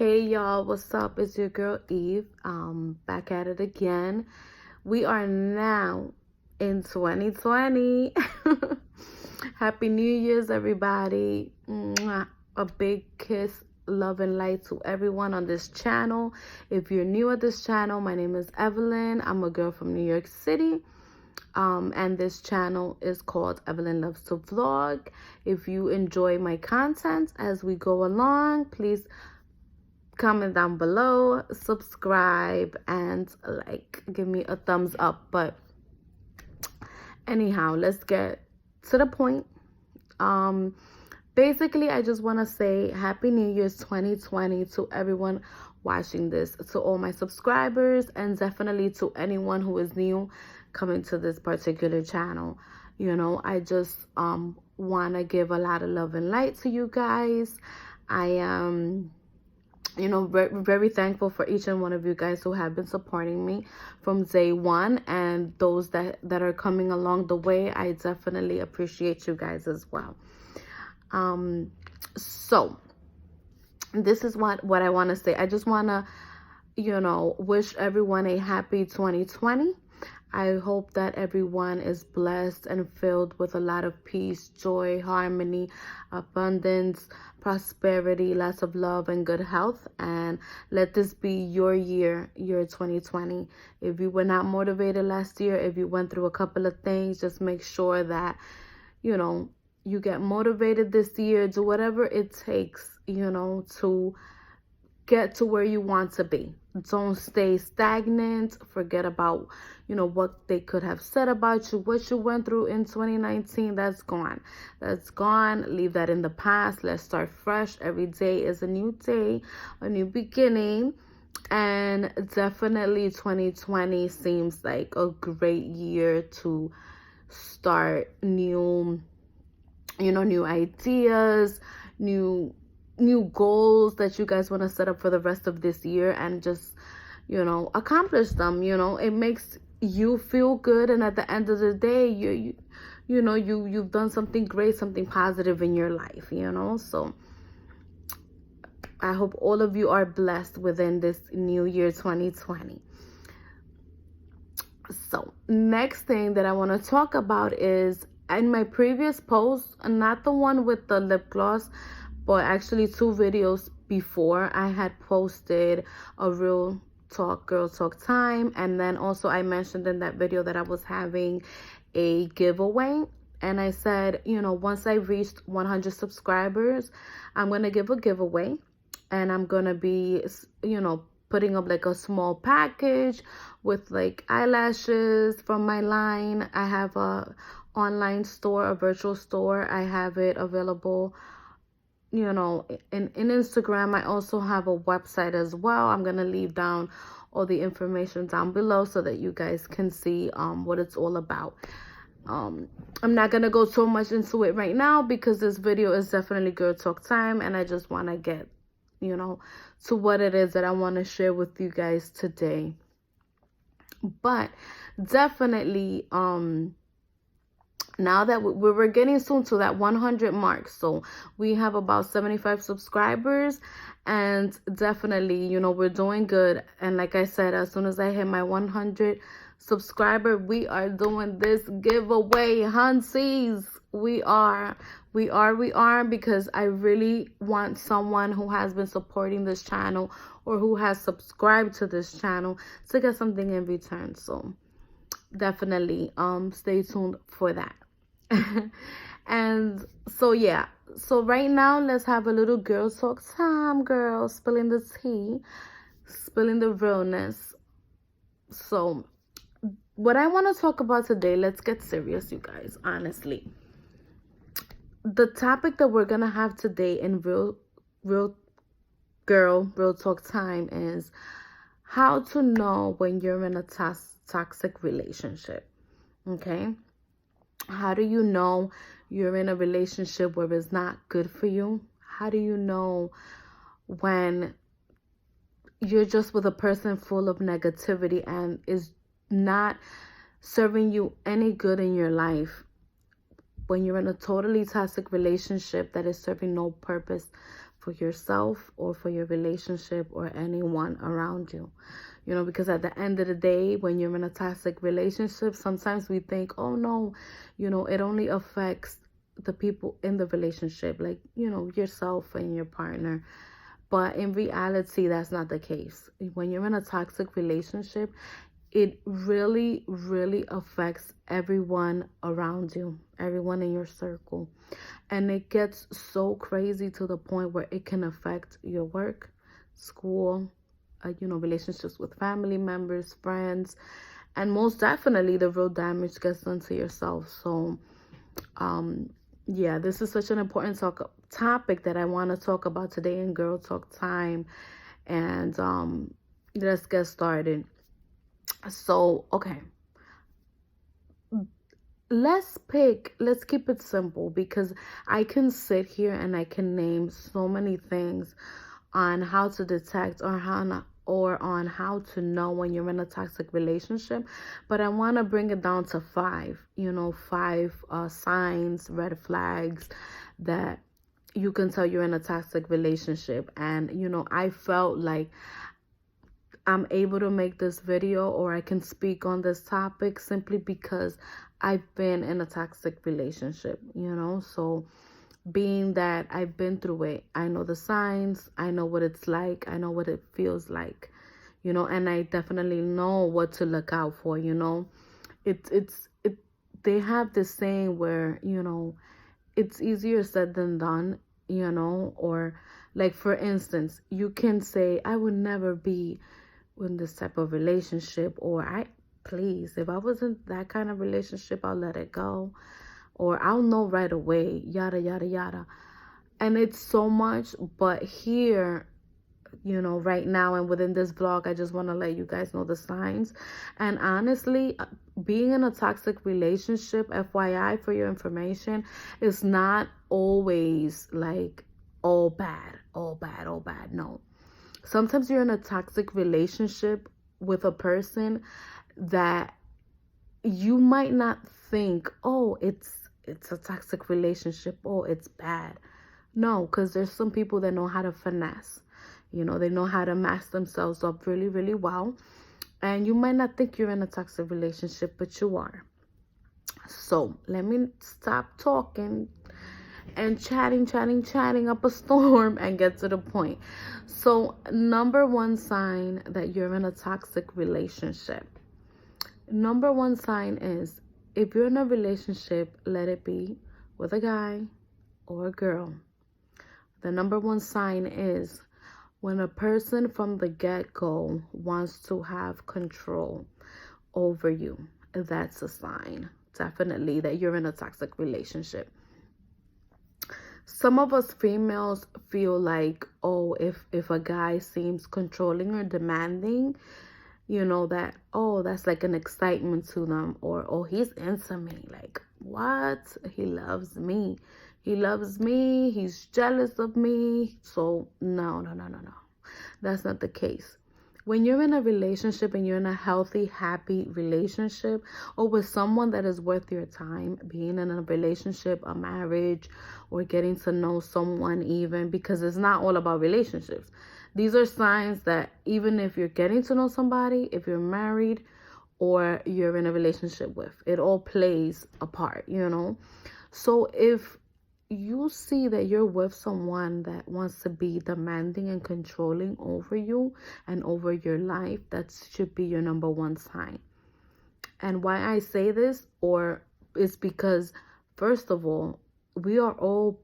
Hey y'all, what's up? It's your girl Eve. Back at it again. We are now in 2020. Happy New Year's, everybody. Mwah. A big kiss, love, and light to everyone on this channel. If you're new at this channel, my name is Evelyn. I'm a girl from New York City. And this channel is called Evelyn Loves to Vlog. If you enjoy my content as we go along, please comment down below, subscribe, and give me a thumbs up. But anyhow, let's get to the point. Basically, I just want to say Happy New Year's 2020 to everyone watching this, to all my subscribers, and definitely to anyone who is new coming to this particular channel. You know, I just want to give a lot of love and light to you guys. I am very thankful for each and one of you guys who have been supporting me from day one, and those that are coming along the way. I definitely appreciate you guys as well. So this is what I want to say. I just want to wish everyone a happy 2020. I hope that everyone is blessed and filled with a lot of peace, joy, harmony, abundance, prosperity, lots of love, and good health. And let this be your year 2020. If you were not motivated last year, if you went through a couple of things, just make sure that, you get motivated this year. Do whatever it takes, to get to where you want to be. Don't stay stagnant. Forget about, what they could have said about you, what you went through in 2019. That's gone. That's gone. Leave that in the past. Let's start fresh. Every day is a new day, a new beginning. And definitely 2020 seems like a great year to start new ideas, new goals that you guys want to set up for the rest of this year, and just accomplish them. It makes you feel good, and at the end of the day, you've done something great, something positive in your life. So I hope all of you are blessed within this new year 2020. So next thing that I want to talk about is, in my previous post, not the one with the lip gloss, but actually 2 videos before, I had posted a real talk girl talk time, and then also I mentioned in that video that I was having a giveaway, and I said, once I reached 100 subscribers, I'm gonna give a giveaway, and I'm gonna be putting up like a small package with like eyelashes from my line. I have a online store, a virtual store. I have it available in Instagram. I also have a website as well. I'm gonna leave down all the information down below so that you guys can see what it's all about. I'm not gonna go so much into it right now because this video is definitely girl talk time, and I just want to get to what it is that I want to share with you guys today. But definitely now that we're getting soon to that 100 mark, so we have about 75 subscribers, and definitely we're doing good. And like I said, as soon as I hit my 100 subscriber, we are doing this giveaway, hunsies. We are, because I really want someone who has been supporting this channel or who has subscribed to this channel to get something in return. So definitely stay tuned for that. And so yeah, so right now let's have a little girl talk time, girl, spilling the tea, spilling the realness. So what I want to talk about today, let's get serious, you guys. Honestly, the topic that we're gonna have today in real talk time is how to know when you're in a toxic relationship. Okay, how do you know you're in a relationship where it's not good for you? How do you know when you're just with a person full of negativity and is not serving you any good in your life? When you're in a totally toxic relationship that is serving no purpose for yourself or for your relationship or anyone around you. You know, because at the end of the day, when you're in a toxic relationship, sometimes we think, oh no, you know, it only affects the people in the relationship, like, you know, yourself and your partner. But in reality, that's not the case. When you're in a toxic relationship, it really, really affects everyone around you, everyone in your circle. And it gets so crazy to the point where it can affect your work, school, you know, relationships with family members, friends, and most definitely the real damage gets done to yourself. So, yeah, this is such an important topic that I want to talk about today in Girl Talk Time. And let's get started. So, okay. Let's keep it simple, because I can sit here and I can name so many things on how to detect or on how to know when you're in a toxic relationship. But I want to bring it down to five, you know, five signs, red flags that you can tell you're in a toxic relationship. And, you know, I felt like I'm able to make this video or I can speak on this topic simply because I've been in a toxic relationship, you know. So being that I've been through it, I know the signs, I know what it's like, I know what it feels like, you know, and I definitely know what to look out for, you know. They have this saying where, you know, it's easier said than done, you know. Or like, for instance, you can say, I would never be in this type of relationship, or please, if I was in that kind of relationship, I'll let it go, or I'll know right away, yada yada yada. And it's so much. But here, you know, right now and within this vlog, I just want to let you guys know the signs. And honestly, being in a toxic relationship, FYI, for your information, is not always like all bad, all bad, all bad. No. Sometimes you're in a toxic relationship with a person that you might not think, oh, it's a toxic relationship, oh, it's bad. No, because there's some people that know how to finesse. You know, they know how to mask themselves up really, really well. And you might not think you're in a toxic relationship, but you are. So let me stop talking and chatting up a storm and get to the point. So, number one sign that you're in a toxic relationship. Number one sign is, if you're in a relationship, let it be with a guy or a girl. The number one sign is when a person from the get-go wants to have control over you. That's a sign, definitely, that you're in a toxic relationship. Some of us females feel like, oh, if a guy seems controlling or demanding, you know, that, oh, that's like an excitement to them. Or, oh, he's into me. Like, what? He loves me. He loves me. He's jealous of me. So no. That's not the case. When you're in a relationship and you're in a healthy, happy relationship, or with someone that is worth your time, being in a relationship, a marriage, or getting to know someone even, because it's not all about relationships. These are signs that even if you're getting to know somebody, if you're married or you're in a relationship with, it all plays a part, you know. So if you see that you're with someone that wants to be demanding and controlling over you and over your life, that should be your number one sign. And why I say this, or is because, first of all, we are all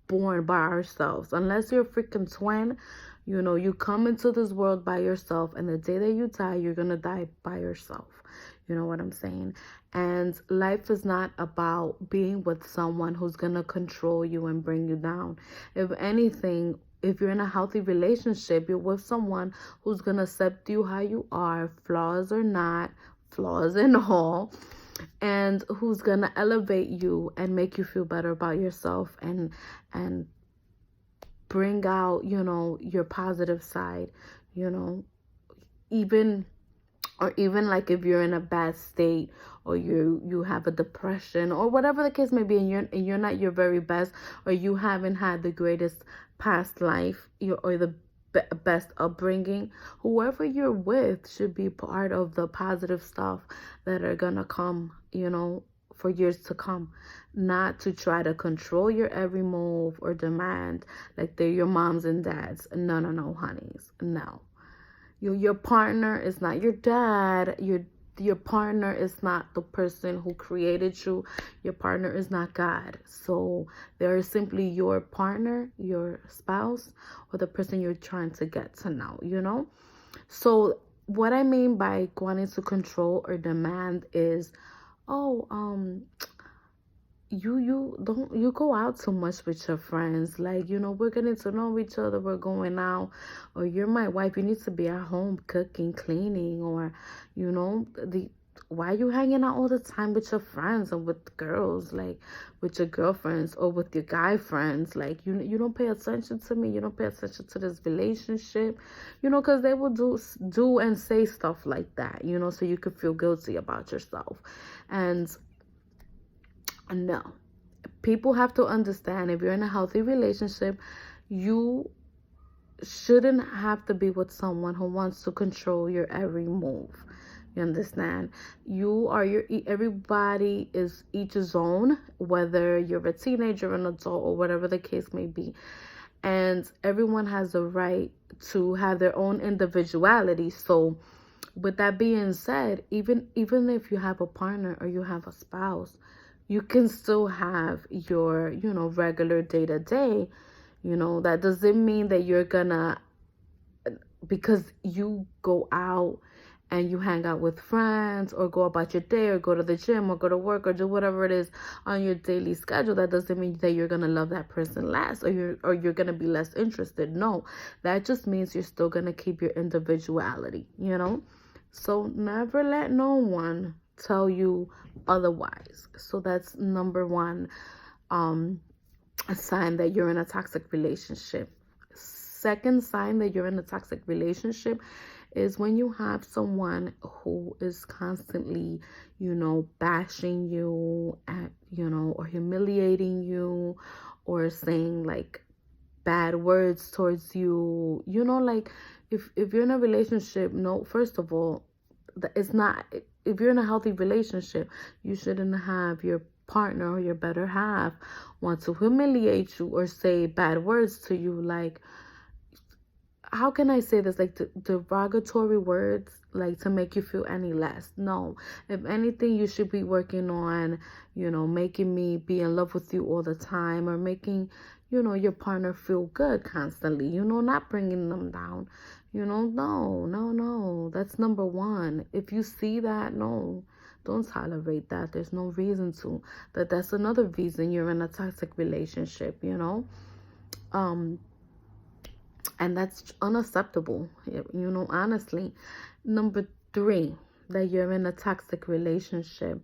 born by ourselves. Unless you're a freaking twin, you know, you come into this world by yourself, and the day that you die, you're gonna die by yourself. You know what I'm saying? And life is not about being with someone who's gonna control you and bring you down. If anything, if you're in a healthy relationship, you're with someone who's gonna accept you how you are, flaws or not, flaws and all, and who's gonna elevate you and make you feel better about yourself and bring out, you know, your positive side, you know. Even like if you're in a bad state, or you have a depression, or whatever the case may be, and you're not your very best, or you haven't had the greatest past life, or the best upbringing. Whoever you're with should be part of the positive stuff that are gonna come, for years to come. Not to try to control your every move or demand like they're your moms and dads. No, no, no, honeys. No. Your partner is not your dad. Your partner is not the person who created you. Your partner is not God. So there is simply your partner, your spouse, or the person you're trying to get to know, So what I mean by wanting to control or demand is, oh, you go out too much with your friends, like, we're getting to know each other, we're going out, or you're my wife, you need to be at home cooking, cleaning, or the why are you hanging out all the time with your friends or with girls, like with your girlfriends or with your guy friends? Like, you don't pay attention to me, you don't pay attention to this relationship, because they will do and say stuff like that, so you could feel guilty about yourself. And no, people have to understand, if you're in a healthy relationship, you shouldn't have to be with someone who wants to control your every move. You understand? Everybody is each his own, whether you're a teenager, an adult, or whatever the case may be. And everyone has a right to have their own individuality. So with that being said, even if you have a partner or you have a spouse, you can still have your, regular day-to-day. That doesn't mean that you're gonna, because you go out and you hang out with friends or go about your day or go to the gym or go to work or do whatever it is on your daily schedule, that doesn't mean that you're gonna love that person less, or you're gonna be less interested. No, that just means you're still gonna keep your individuality, So never let no one tell you otherwise. So that's number one, a sign that you're in a toxic relationship. Second sign that you're in a toxic relationship is when you have someone who is constantly, bashing you, or humiliating you, or saying like bad words towards you. Like if you're in a relationship, no, first of all, it's not, if you're in a healthy relationship, you shouldn't have your partner or your better half want to humiliate you or say bad words to you. Like, how can I say this? Like, derogatory words, like, to make you feel any less. No. If anything, you should be working on, making me be in love with you all the time, or making, your partner feel good constantly, not bringing them down. No. That's number one. If you see that, no, don't tolerate that. There's no reason to. That's another reason you're in a toxic relationship, and that's unacceptable, honestly. Number three, that you're in a toxic relationship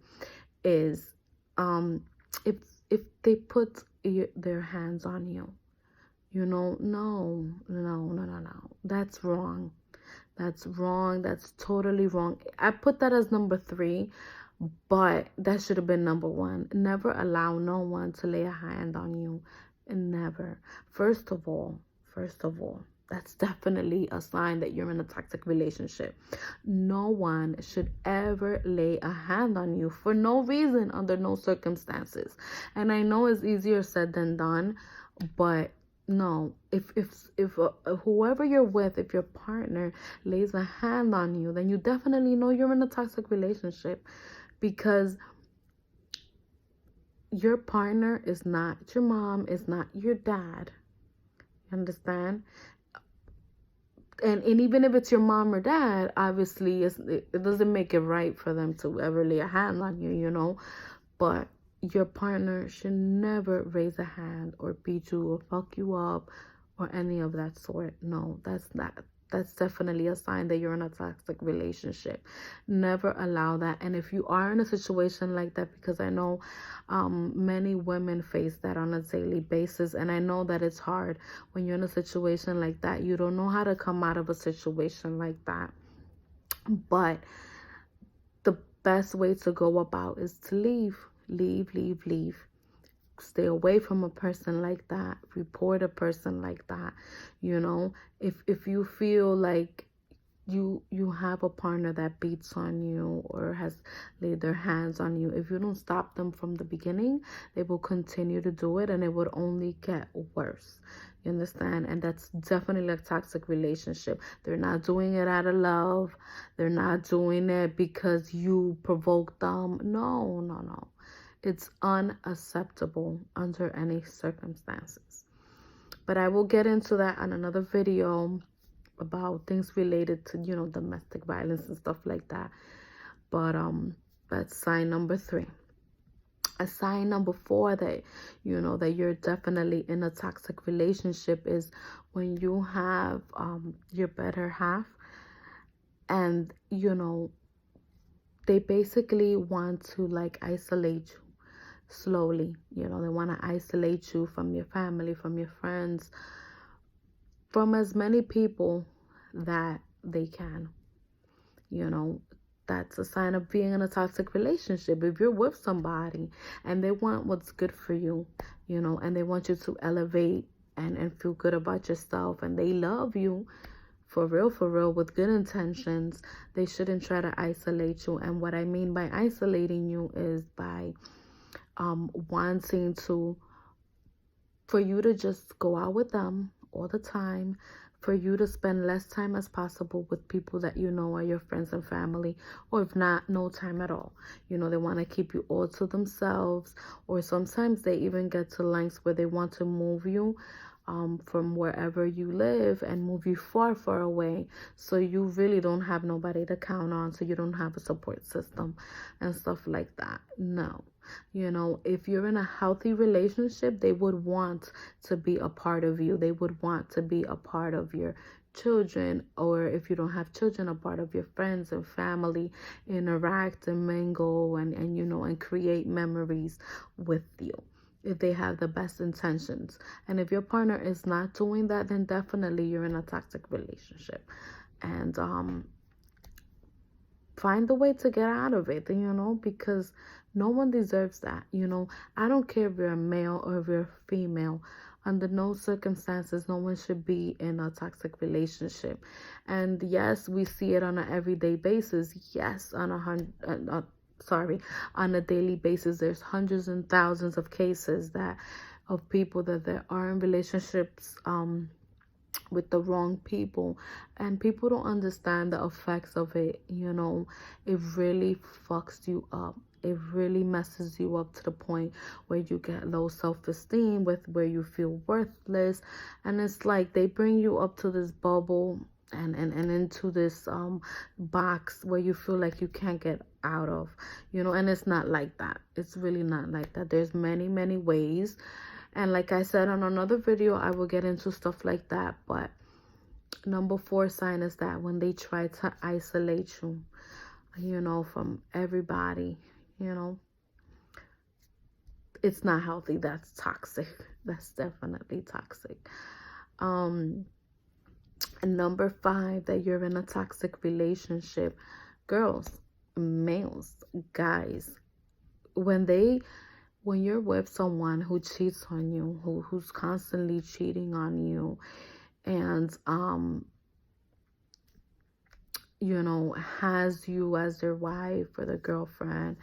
is if they put their hands on you. No. That's wrong. That's totally wrong. I put that as number three, but that should have been number one. Never allow no one to lay a hand on you. Never. First of all, that's definitely a sign that you're in a toxic relationship. No one should ever lay a hand on you for no reason, under no circumstances. And I know it's easier said than done, but no, if whoever you're with, if your partner lays a hand on you, then you definitely know you're in a toxic relationship, because your partner is not your mom, is not your dad. You understand? And even if it's your mom or dad, obviously it doesn't make it right for them to ever lay a hand on you, But your partner should never raise a hand or beat you or fuck you up or any of that sort. No, that's definitely a sign that you're in a toxic relationship. Never allow that. And if you are in a situation like that, because I know many women face that on a daily basis, and I know that it's hard when you're in a situation like that. You don't know how to come out of a situation like that. But the best way to go about is to leave. stay away from a person like that. Report a person like that. You know, if you feel like you have a partner that beats on you or has laid their hands on you, if you don't stop them from the beginning, they will continue to do it, and it would only get worse. You understand? And that's definitely a toxic relationship. They're not doing it out of love. They're not doing it because you provoked them. No, no, no. It's unacceptable under any circumstances. But I will get into that on another video about things related to, you know, domestic violence and stuff like that. But that's sign number 3. A sign number 4 that, you know, that you're definitely in a toxic relationship is when you have your better half, and, you know, they basically want to like isolate you slowly. You know, they want to isolate you from your family, from your friends, from as many people that they can. You know, that's a sign of being in a toxic relationship. If you're with somebody and they want what's good for you, you know, and they want you to elevate and feel good about yourself, and they love you for real, with good intentions, they shouldn't try to isolate you. And what I mean by isolating you is by wanting for you to just go out with them all the time, for you to spend less time as possible with people that you know are your friends and family, or if not, no time at all. You know, they want to keep you all to themselves, or sometimes they even get to lengths where they want to move you from wherever you live and move you far, far away, so you really don't have nobody to count on, so you don't have a support system and stuff like that. No. You know, if you're in a healthy relationship, they would want to be a part of you. They would want to be a part of your children, or if you don't have children, a part of your friends and family, interact and mingle and you know, and create memories with you, if they have the best intentions. And if your partner is not doing that, then definitely you're in a toxic relationship. And find the way to get out of it, you know, because no one deserves that. You know, I don't care if you're a male or if you're female. Under no circumstances, no one should be in a toxic relationship. And yes, we see it on an everyday basis. Yes, on a daily basis. There's hundreds and thousands of cases of people that are in relationships with the wrong people, and people don't understand the effects of it. You know, it really fucks you up. It really messes you up to the point where you get low self-esteem, where you feel worthless. And it's like they bring you up to this bubble and into this box where you feel like you can't get out of, you know. And it's not like that. It's really not like that. There's many, many ways. And like I said on another video, I will get into stuff like that. But number 4 sign is that when they try to isolate you, you know, from everybody, you know, it's not healthy. That's toxic. That's definitely toxic. And number 5, that you're in a toxic relationship. Girls, males, guys, when you're with someone who cheats on you, who's constantly cheating on you, and you know, has you as their wife or their girlfriend,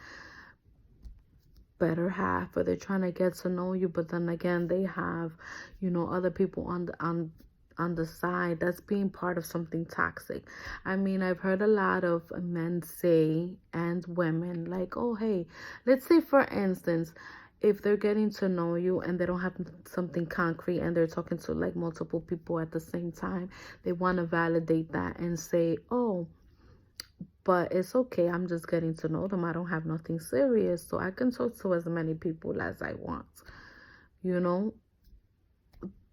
better half, or they're trying to get to know you, but then again they have, you know, other people on the side, that's being part of something toxic. I mean, I've heard a lot of men say, and women, like, oh, hey, let's say for instance, if they're getting to know you and they don't have something concrete and they're talking to like multiple people at the same time, they want to validate that and say, oh, but it's okay, I'm just getting to know them, I don't have nothing serious, so I can talk to as many people as I want. You know,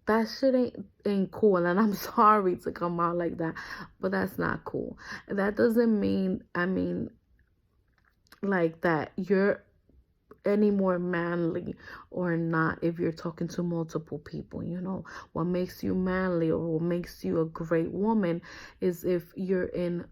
that shit ain't cool. And I'm sorry to come out like that, but that's not cool. That doesn't mean, I mean, like that you're any more manly or not if you're talking to multiple people. You know, what makes you manly or what makes you a great woman is if you're in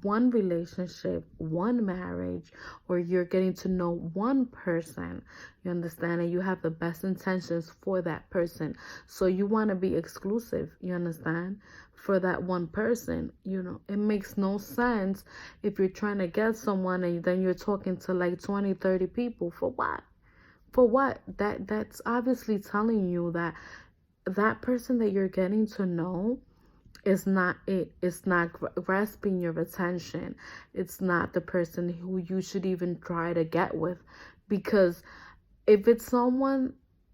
one relationship, one marriage, or you're getting to know one person, you understand, and you have the best intentions for that person. So you want to be exclusive, you understand, for that one person. It makes no sense if you're trying to get someone and then you're talking to like 20, 30 people. For what? For what? That's obviously telling you that that person that you're getting to know is not it. It's not grasping your attention. It's not the person who you should even try to get with. Because if it's someone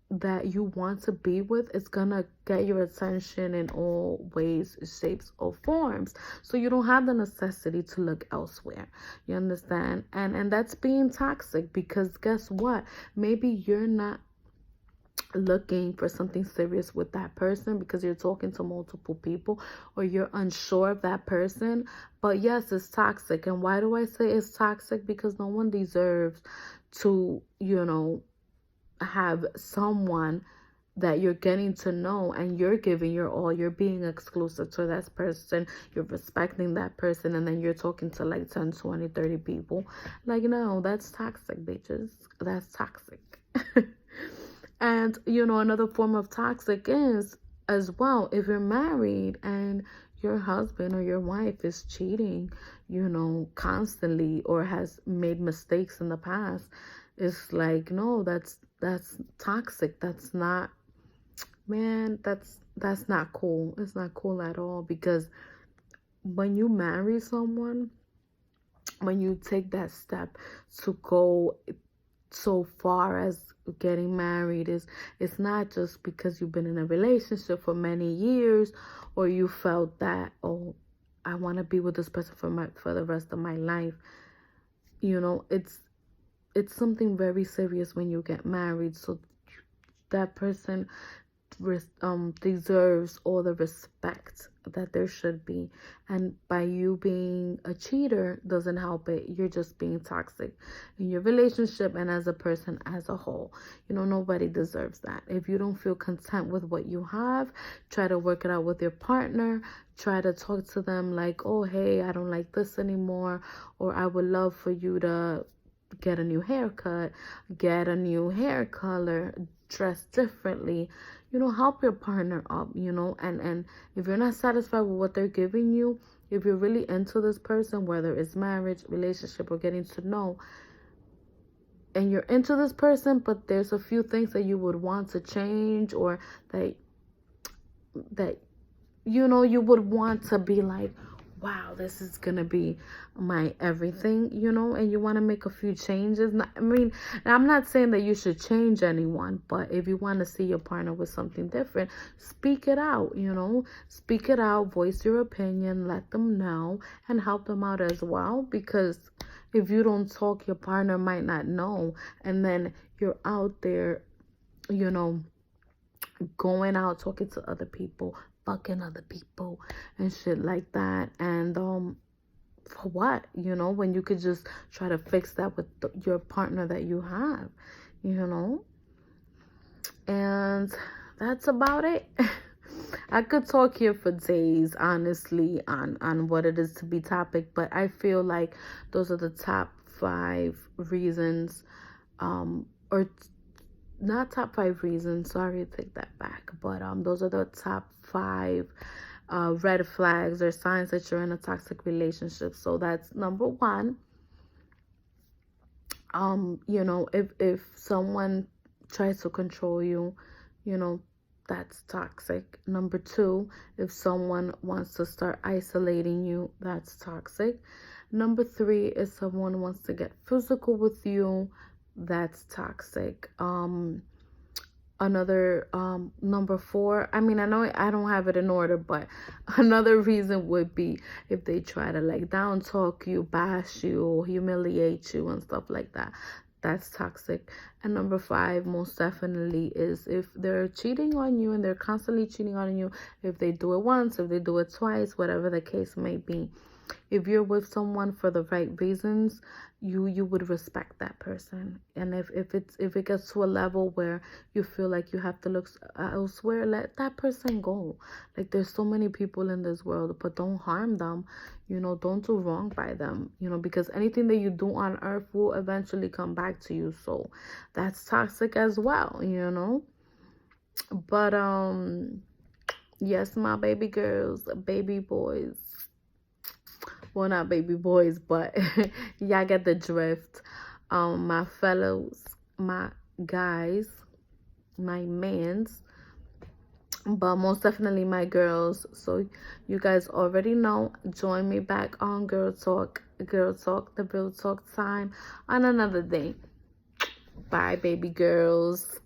that you want to be with, it's gonna get your attention in all ways, shapes, or forms. So you don't have the necessity to look elsewhere. You understand? And that's being toxic, because guess what? Maybe you're not looking for something serious with that person because you're talking to multiple people, or you're unsure of that person. But yes, it's toxic. And why do I say it's toxic? Because no one deserves to, have someone that you're getting to know and you're giving your all, you're being exclusive to that person, you're respecting that person, and then you're talking to like 10, 20, 30 people. Like, no, that's toxic, bitches. That's toxic. And, another form of toxic is, as well, if you're married and your husband or your wife is cheating, constantly, or has made mistakes in the past, it's like, no, that's toxic. That's not, man, that's not cool. It's not cool at all. Because when you marry someone, when you take that step to go so far as getting married, it's not just because you've been in a relationship for many years, or you felt that, oh, I want to be with this person for the rest of my life. It's something very serious when you get married. So that person deserves all the respect that there should be. And by you being a cheater doesn't help it. You're just being toxic in your relationship and as a person as a whole. Nobody deserves that. If you don't feel content with what you have, try to work it out with your partner. Try to talk to them like, oh, hey, I don't like this anymore, or I would love for you to get a new haircut, get a new hair color, dress differently. Help your partner up, and if you're not satisfied with what they're giving you, if you're really into this person, whether it's marriage, relationship, or getting to know, and you're into this person, but there's a few things that you would want to change, or that you would want to be like, wow, this is gonna be my everything, and you want to make a few changes. I'm not saying that you should change anyone, but if you want to see your partner with something different, speak it out, speak it out, voice your opinion, let them know, and help them out as well. Because if you don't talk, your partner might not know, and then you're out there, going out talking to other people, fucking other people and shit like that. And for what? When you could just try to fix that with your partner that you have, and that's about it. I could talk here for days, honestly, on what it is to be toxic, but I feel like those are the top 5 reasons, or not top 5 reasons, sorry, take that back, but those are the top 5 red flags or signs that you're in a toxic relationship. So that's number 1. If someone tries to control you, that's toxic. Number 2, if someone wants to start isolating you, that's toxic. Number 3 is someone wants to get physical with you, that's toxic. Number 4, I know I don't have it in order, but another reason would be if they try to like down talk you, bash you, humiliate you and stuff like that. That's toxic. And number 5, most definitely, is if they're cheating on you and they're constantly cheating on you. If they do it once, if they do it twice, whatever the case may be, If you're with someone for the right reasons, you would respect that person. And if it gets to a level where you feel like you have to look elsewhere, let that person go. Like, there's so many people in this world, but don't harm them. You know, don't do wrong by them, you know, because anything that you do on earth will eventually come back to you. So that's toxic as well, you know. But yes, my baby girls, baby boys, well, not baby boys, but y'all get the drift. My fellows, my guys, my mans, but most definitely my girls. So you guys already know, join me back on Girl Talk, the Real Talk time on another day. Bye, baby girls.